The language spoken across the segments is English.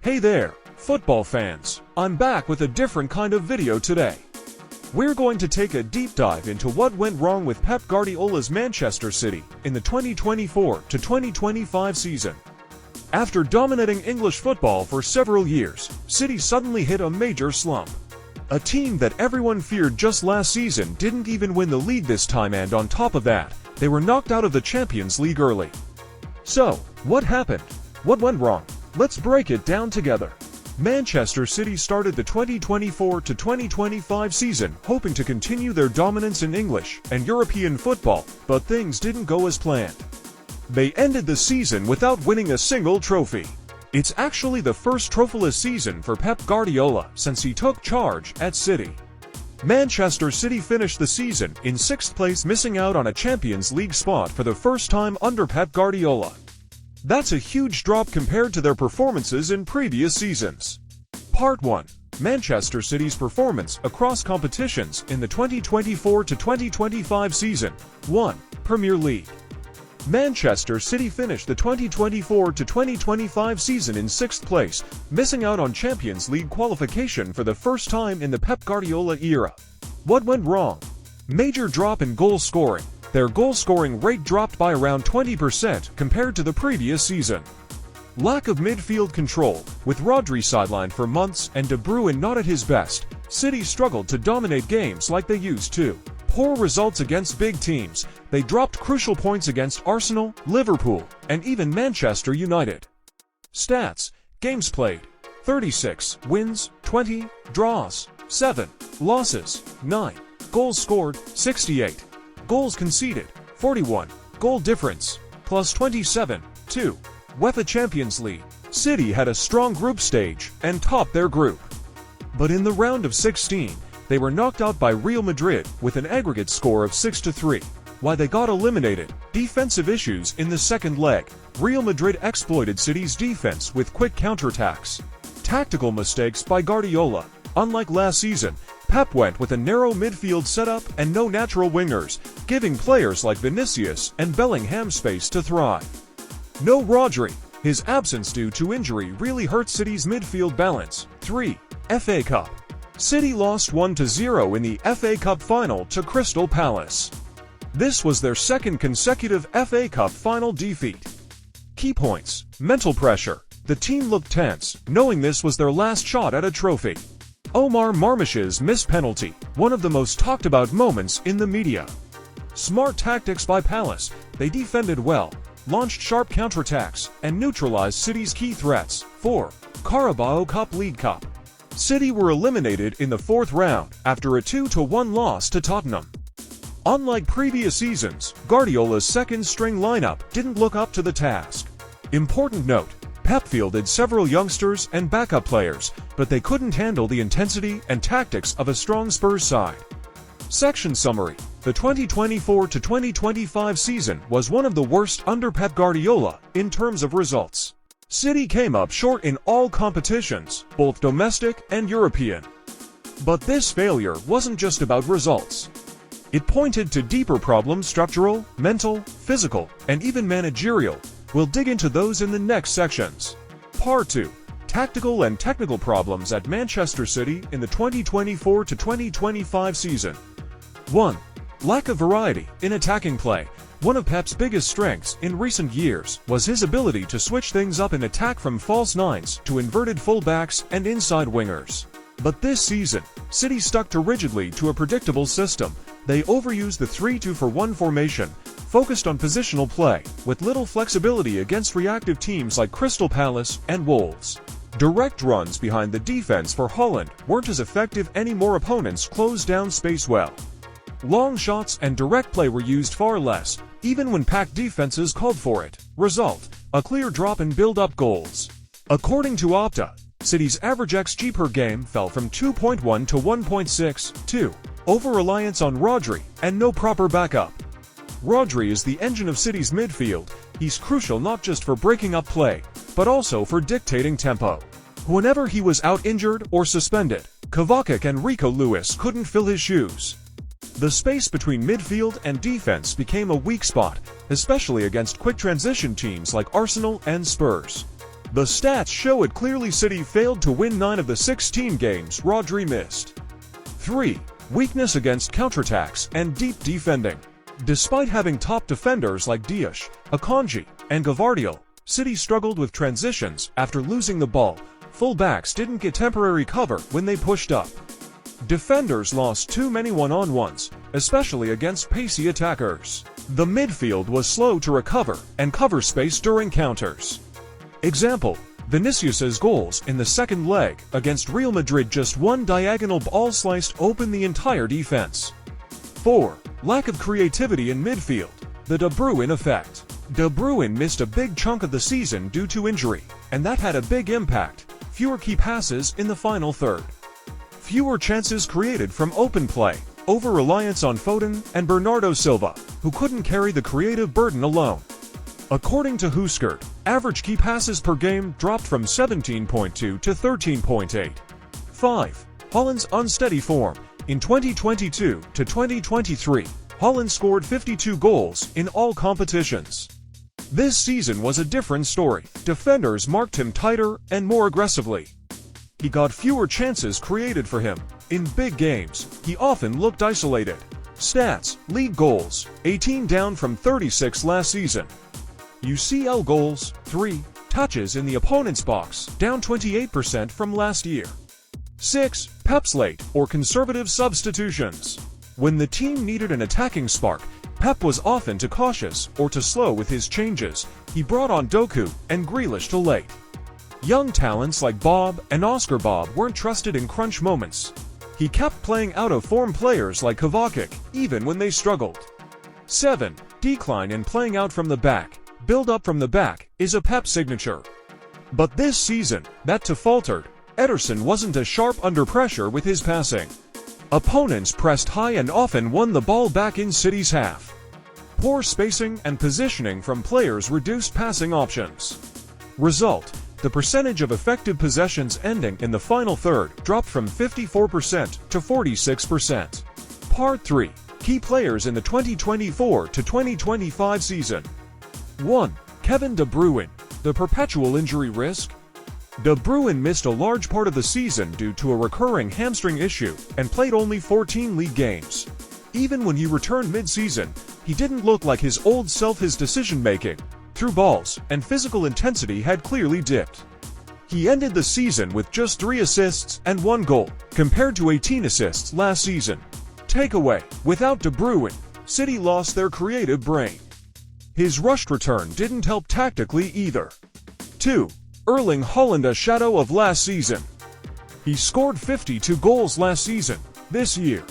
Hey there, football fans. I'm back with a different kind of video today. We're going to take a deep dive into what went wrong with Pep Guardiola's Manchester City in the 2024-2025 season. After dominating English football for several years, City suddenly hit a major slump. A team that everyone feared just last season didn't even win the league this time, and on top of that, they were knocked out of the Champions League early. So, what happened? What went wrong? Let's break it down together. Manchester City started the 2024-2025 season hoping to continue their dominance in English and European football, but things didn't go as planned. They ended the season without winning a single trophy. It's actually the first trophyless season for Pep Guardiola since he took charge at City. Manchester City finished the season in 6th place, missing out on a Champions League spot for the first time under Pep Guardiola. That's a huge drop compared to their performances in previous seasons. Part 1. Manchester City's performance across competitions in the 2024-2025 season. 1. Premier League. Manchester City finished the 2024-2025 season in 6th place, missing out on Champions League qualification for the first time in the Pep Guardiola era. What went wrong? Major drop in goal scoring. Their goal-scoring rate dropped by around 20% compared to the previous season. Lack of midfield control. With Rodri sidelined for months and De Bruyne not at his best, City struggled to dominate games like they used to. Poor results against big teams. They dropped crucial points against Arsenal, Liverpool, and even Manchester United. Stats: games played, 36, wins, 20, draws, 7, losses, 9, goals scored, 68. Goals conceded, 41. Goal difference, plus 27, 2. UEFA Champions League. City had a strong group stage and topped their group. But in the round of 16, they were knocked out by Real Madrid with an aggregate score of 6-3. Why they got eliminated? Defensive issues in the second leg. Real Madrid exploited City's defense with quick counterattacks. Tactical mistakes by Guardiola. Unlike last season, Pep went with a narrow midfield setup and no natural wingers, giving players like Vinicius and Bellingham space to thrive. No Rodri. His absence due to injury really hurt City's midfield balance. 3. FA Cup. City lost 1-0 in the FA Cup final to Crystal Palace. This was their second consecutive FA Cup final defeat. Key points: mental pressure. The team looked tense, knowing this was their last shot at a trophy. Omar Marmoush's missed penalty, one of the most talked about moments in the media. Smart tactics by Palace. They defended well, launched sharp counterattacks, and neutralized City's key threats. 4. Carabao Cup League Cup. City were eliminated in the 4th round after a 2-1 loss to Tottenham. Unlike previous seasons, Guardiola's second-string lineup didn't look up to the task. Important note: Pep fielded several youngsters and backup players, but they couldn't handle the intensity and tactics of a strong Spurs side. Section summary: the 2024-2025 season was one of the worst under Pep Guardiola in terms of results. City came up short in all competitions, both domestic and European. But this failure wasn't just about results. It pointed to deeper problems: structural, mental, physical, and even managerial. We'll dig into those in the next sections. Part 2. Tactical and technical problems at Manchester City in the 2024-2025 season. 1. Lack of variety in attacking play. One of Pep's biggest strengths in recent years was his ability to switch things up in attack, from false nines to inverted fullbacks and inside wingers. But this season, City stuck rigidly to a predictable system. They overused the 3-2-1 formation, focused on positional play, with little flexibility against reactive teams like Crystal Palace and Wolves. Direct runs behind the defense for Haaland weren't as effective anymore. Opponents closed down space well. Long shots and direct play were used far less, even when packed defenses called for it. Result: a clear drop in build-up goals. According to Opta, City's average XG per game fell from 2.1 to 1.6. 2. Over-reliance on Rodri and no proper backup. Rodri is the engine of City's midfield. He's crucial not just for breaking up play, but also for dictating tempo. Whenever he was out injured or suspended, Kovacic and Rico Lewis couldn't fill his shoes. The space between midfield and defense became a weak spot, especially against quick transition teams like Arsenal and Spurs. The stats show it clearly. City failed to win 9 of the 16 games Rodri missed. 3. Weakness against counterattacks and deep defending. Despite having top defenders like Dias, Akanji, and Gvardiol, City struggled with transitions after losing the ball. Full-backs didn't get temporary cover when they pushed up. Defenders lost too many one-on-ones, especially against pacey attackers. The midfield was slow to recover and cover space during counters. Example: Vinicius's goals in the second leg against Real Madrid, just one diagonal ball sliced open the entire defense. 4. Lack of creativity in midfield. The De Bruyne effect. De Bruyne missed a big chunk of the season due to injury, and that had a big impact. Fewer key passes in the final third. Fewer chances created from open play. Over-reliance on Foden and Bernardo Silva, who couldn't carry the creative burden alone. According to Huskert, average key passes per game dropped from 17.2 to 13.8. 5. Haaland's unsteady form. In 2022 to 2023, Haaland scored 52 goals in all competitions. This season was a different story. Defenders marked him tighter and more aggressively. He got fewer chances created for him. In big games, he often looked isolated. Stats: league goals, 18 down from 36 last season. UCL goals, 3. Touches in the opponent's box, down 28% from last year. 6. Pep's late or conservative substitutions. When the team needed an attacking spark, Pep was often too cautious or too slow with his changes. He brought on Doku and Grealish too late. Young talents like Bob and Oscar Bob weren't trusted in crunch moments. He kept playing out-of-form players like Kovacic, even when they struggled. 7. Decline in playing out from the back. Build up from the back is a Pep signature. But this season, that too faltered. Ederson wasn't as sharp under pressure with his passing. Opponents pressed high and often won the ball back in City's half. Poor spacing and positioning from players reduced passing options. Result: the percentage of effective possessions ending in the final third dropped from 54% to 46%. Part 3. Key players in the 2024 to 2025 season. 1. Kevin De Bruyne. The perpetual injury risk. De Bruyne missed a large part of the season due to a recurring hamstring issue and played only 14 league games. Even when he returned mid-season, he didn't look like his old self. His decision-making, through balls, and physical intensity had clearly dipped. He ended the season with just 3 assists and 1 goal, compared to 18 assists last season. Takeaway: without De Bruyne, City lost their creative brain. His rushed return didn't help tactically either. 2. Erling Haaland, a shadow of last season. He scored 52 goals last season. This year,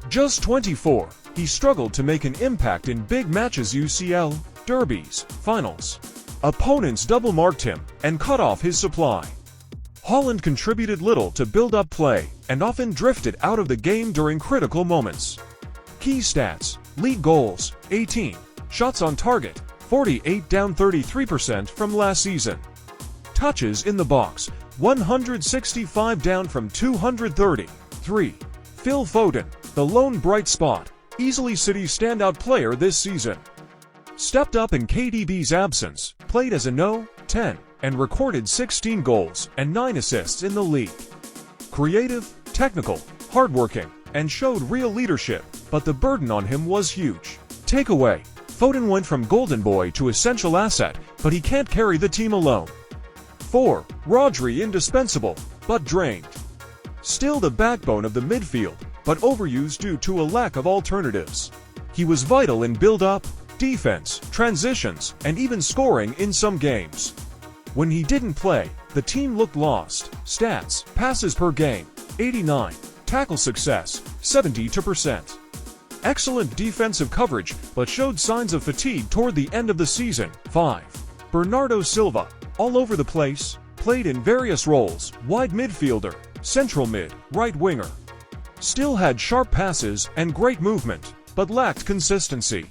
just 24. He struggled to make an impact in big matches: UCL, derbies, finals. Opponents double-marked him and cut off his supply. Haaland contributed little to build-up play and often drifted out of the game during critical moments. Key stats: league goals, 18. Shots on target, 48, down 33% from last season. Touches in the box, 165, down from 230. 3. Phil Foden, the lone bright spot, easily City's standout player this season. Stepped up in KDB's absence, played as a No. 10, and recorded 16 goals and 9 assists in the league. Creative, technical, hardworking, and showed real leadership, but the burden on him was huge. Takeaway: Foden went from golden boy to essential asset, but he can't carry the team alone. 4. Rodri, indispensable, but drained. Still the backbone of the midfield, but overused due to a lack of alternatives. He was vital in build-up, defense, transitions, and even scoring in some games. When he didn't play, the team looked lost. Stats: passes per game, 89. Tackle success, 72%. Excellent defensive coverage, but showed signs of fatigue toward the end of the season. 5. Bernardo Silva, all over the place, played in various roles: wide midfielder, central mid, right winger. Still had sharp passes and great movement, but lacked consistency.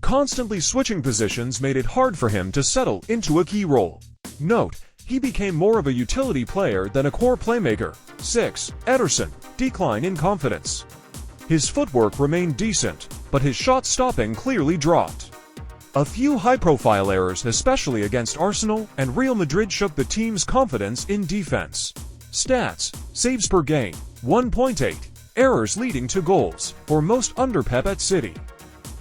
Constantly switching positions made it hard for him to settle into a key role. Note: he became more of a utility player than a core playmaker. 6. Ederson, decline in confidence. His footwork remained decent, but his shot stopping clearly dropped. A few high-profile errors, especially against Arsenal and Real Madrid, shook the team's confidence in defense. Stats: saves per game, 1.8. Errors leading to goals, for most under Pep at City.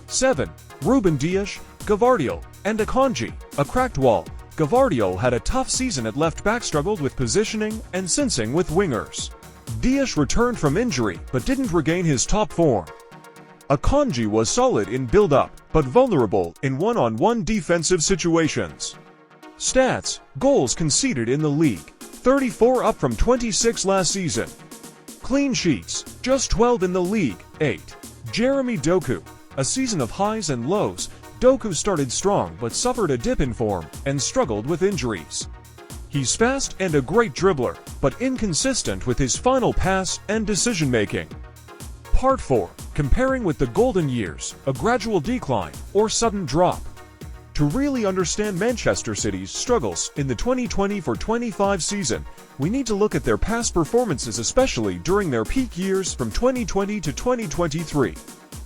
7. Ruben Dias, Gvardiol, and Akanji, a cracked wall. Gvardiol had a tough season at left-back, struggled with positioning and sensing with wingers. Dias returned from injury but didn't regain his top form. Akanji was solid in build-up, but vulnerable in one-on-one defensive situations. Stats: goals conceded in the league, 34, up from 26 last season. Clean sheets, just 12 in the league, 8. Jeremy Doku, a season of highs and lows. Doku started strong but suffered a dip in form and struggled with injuries. He's fast and a great dribbler, but inconsistent with his final pass and decision-making. Part 4. Comparing with the golden years, a gradual decline or sudden drop. To really understand Manchester City's struggles in the 2024-25 season, we need to look at their past performances, especially during their peak years from 2020 to 2023.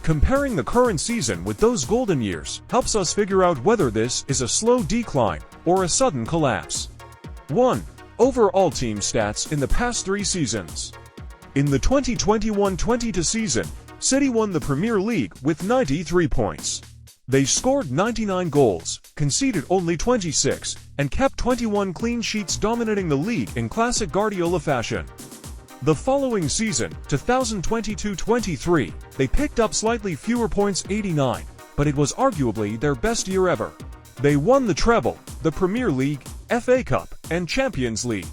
Comparing the current season with those golden years helps us figure out whether this is a slow decline or a sudden collapse. 1. Overall team stats in the past 3 seasons. In the 2021-22 season, City won the Premier League with 93 points. They scored 99 goals, conceded only 26, and kept 21 clean sheets, dominating the league in classic Guardiola fashion. The following season, 2022-23, they picked up slightly fewer points, 89, but it was arguably their best year ever. They won the treble, the Premier League, FA Cup, and Champions League.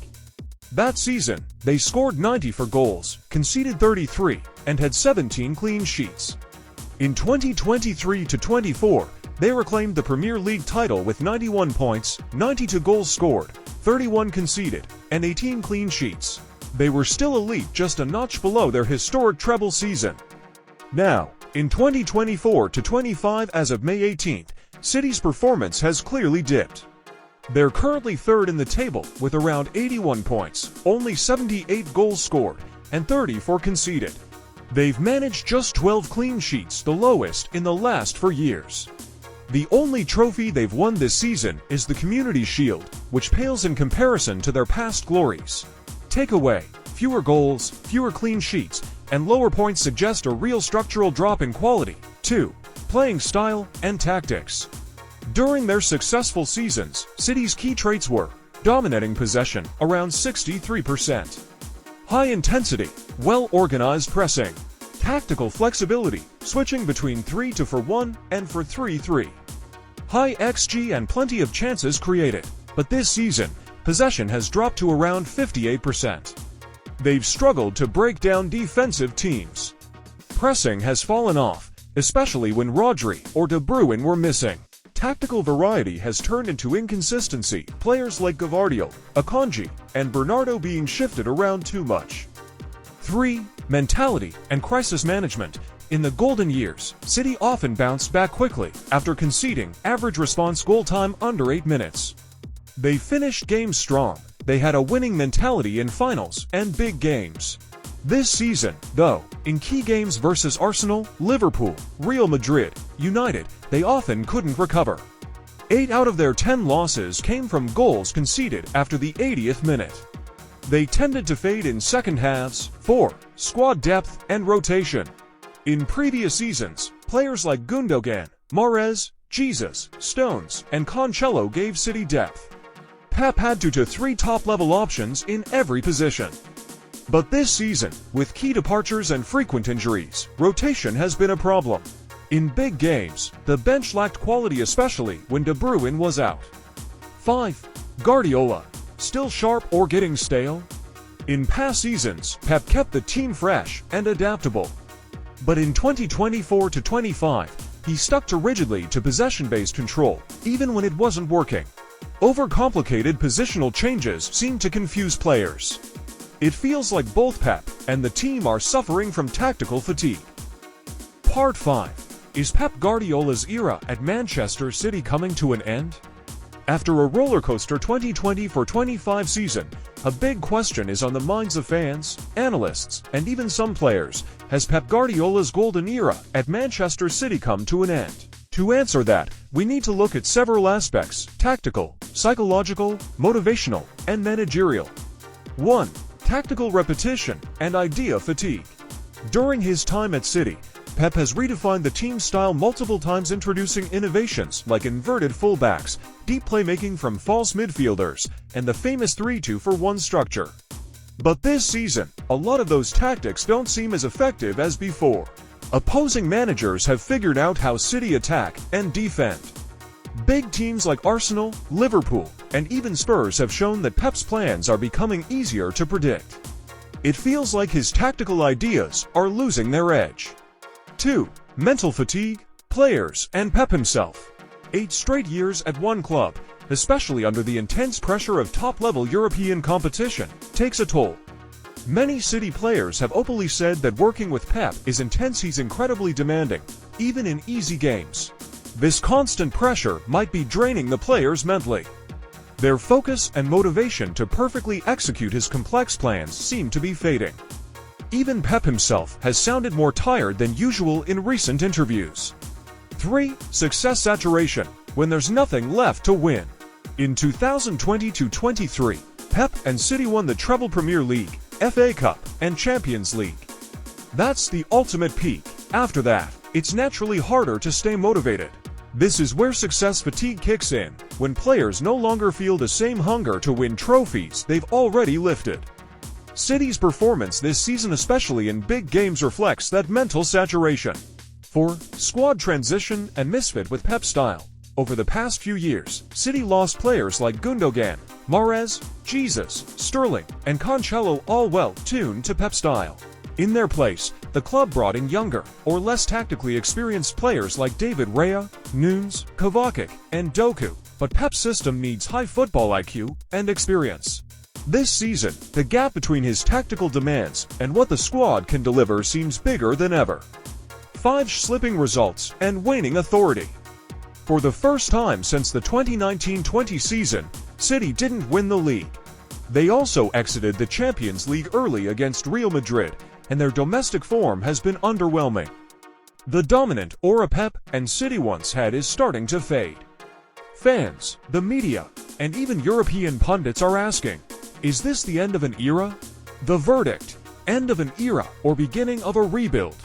That season, they scored 94 goals, conceded 33, and had 17 clean sheets. In 2023-24, they reclaimed the Premier League title with 91 points, 92 goals scored, 31 conceded, and 18 clean sheets. They were still elite, just a notch below their historic treble season. Now, in 2024-25, as of May 18th, City's performance has clearly dipped. They're currently third in the table with around 81 points, only 78 goals scored, and 34 conceded. They've managed just 12 clean sheets, the lowest in the last 4 years. The only trophy they've won this season is the Community Shield, which pales in comparison to their past glories. Takeaway: fewer goals, fewer clean sheets, and lower points suggest a real structural drop in quality. 2. Playing style and tactics. During their successful seasons, City's key traits were dominating possession, around 63%. High intensity, well-organized pressing. Tactical flexibility, switching between 3-4-1 and 4-3-3. High XG and plenty of chances created, but this season, possession has dropped to around 58%. They've struggled to break down defensive teams. Pressing has fallen off, especially when Rodri or De Bruyne were missing. Tactical variety has turned into inconsistency, players like Gvardiol, Akanji, and Bernardo being shifted around too much. 3. Mentality and crisis management. In the golden years, City often bounced back quickly after conceding average response goal time under 8 minutes. They finished games strong. They had a winning mentality in finals and big games. This season, though, in key games versus Arsenal, Liverpool, Real Madrid, United, they often couldn't recover. 8 out of their 10 losses came from goals conceded after the 80th minute. They tended to fade in second halves. 4. Squad depth and rotation. In previous seasons, players like Gundogan, Mahrez, Jesus, Stones, and Cancelo gave City depth. Pep had 2 to 3 top-level options in every position. But this season, with key departures and frequent injuries, rotation has been a problem. In big games, the bench lacked quality, especially when De Bruyne was out. 5. Guardiola. Still sharp or getting stale? In past seasons, Pep kept the team fresh and adaptable. But in 2024-25, he stuck rigidly to possession-based control, even when it wasn't working. Overcomplicated positional changes seem to confuse players. It feels like both Pep and the team are suffering from tactical fatigue. Part 5. Is Pep Guardiola's era at Manchester City coming to an end? After a rollercoaster 2024-25 season, a big question is on the minds of fans, analysts, and even some players. Has Pep Guardiola's golden era at Manchester City come to an end? To answer that, we need to look at several aspects: tactical, psychological, motivational, and managerial. 1. Tactical repetition and idea fatigue. During his time at City, Pep has redefined the team style multiple times, introducing innovations like inverted fullbacks, deep playmaking from false midfielders, and the famous 3-2-for-1 structure. But this season, a lot of those tactics don't seem as effective as before. Opposing managers have figured out how City attack and defend. Big teams like Arsenal, Liverpool, and even Spurs have shown that Pep's plans are becoming easier to predict. It feels like his tactical ideas are losing their edge. 2. Mental fatigue, players, and Pep himself. 8 straight years at one club, especially under the intense pressure of top-level European competition, takes a toll. Many City players have openly said that working with Pep is intense. He's incredibly demanding, even in easy games. This constant pressure might be draining the players mentally. Their focus and motivation to perfectly execute his complex plans seem to be fading. Even Pep himself has sounded more tired than usual in recent interviews. 3. Success saturation, when there's nothing left to win. In 2022-23, Pep and City won the treble: Premier League, FA Cup, and Champions League. That's the ultimate peak. After that, it's naturally harder to stay motivated. This is where success fatigue kicks in, when players no longer feel the same hunger to win trophies they've already lifted. City's performance this season, especially in big games, reflects that mental saturation. 4. Squad transition and misfit with Pep's style. Over the past few years, City lost players like Gundogan, Mahrez, Jesus, Sterling, and Cancelo, all well tuned to Pep's style. In their place, the club brought in younger, or less tactically experienced players like David Raya, Nunes, Kovacic, and Doku, but Pep's system needs high football IQ and experience. This season, the gap between his tactical demands and what the squad can deliver seems bigger than ever. 5. Slipping results and waning authority. For the first time since the 2019-20 season, City didn't win the league. They also exited the Champions League early against Real Madrid, and their domestic form has been underwhelming. The dominant aura Pep and City once had is starting to fade. Fans, the media, and even European pundits are asking, is this the end of an era? The verdict: end of an era or beginning of a rebuild?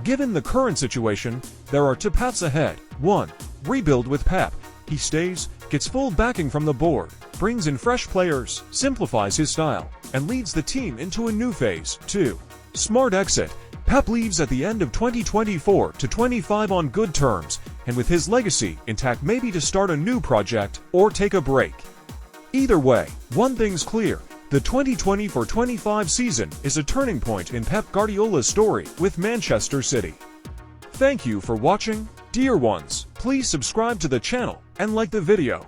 Given the current situation, there are two paths ahead. 1. Rebuild with Pep. He stays, gets full backing from the board, brings in fresh players, simplifies his style, and leads the team into a new phase. 2. Smart exit. Pep leaves at the end of 2024-25 on good terms, and with his legacy intact, maybe to start a new project or take a break. Either way, one thing's clear: the 2024-25 season is a turning point in Pep Guardiola's story with Manchester City. Thank you for watching. Dear ones, please subscribe to the channel and like the video.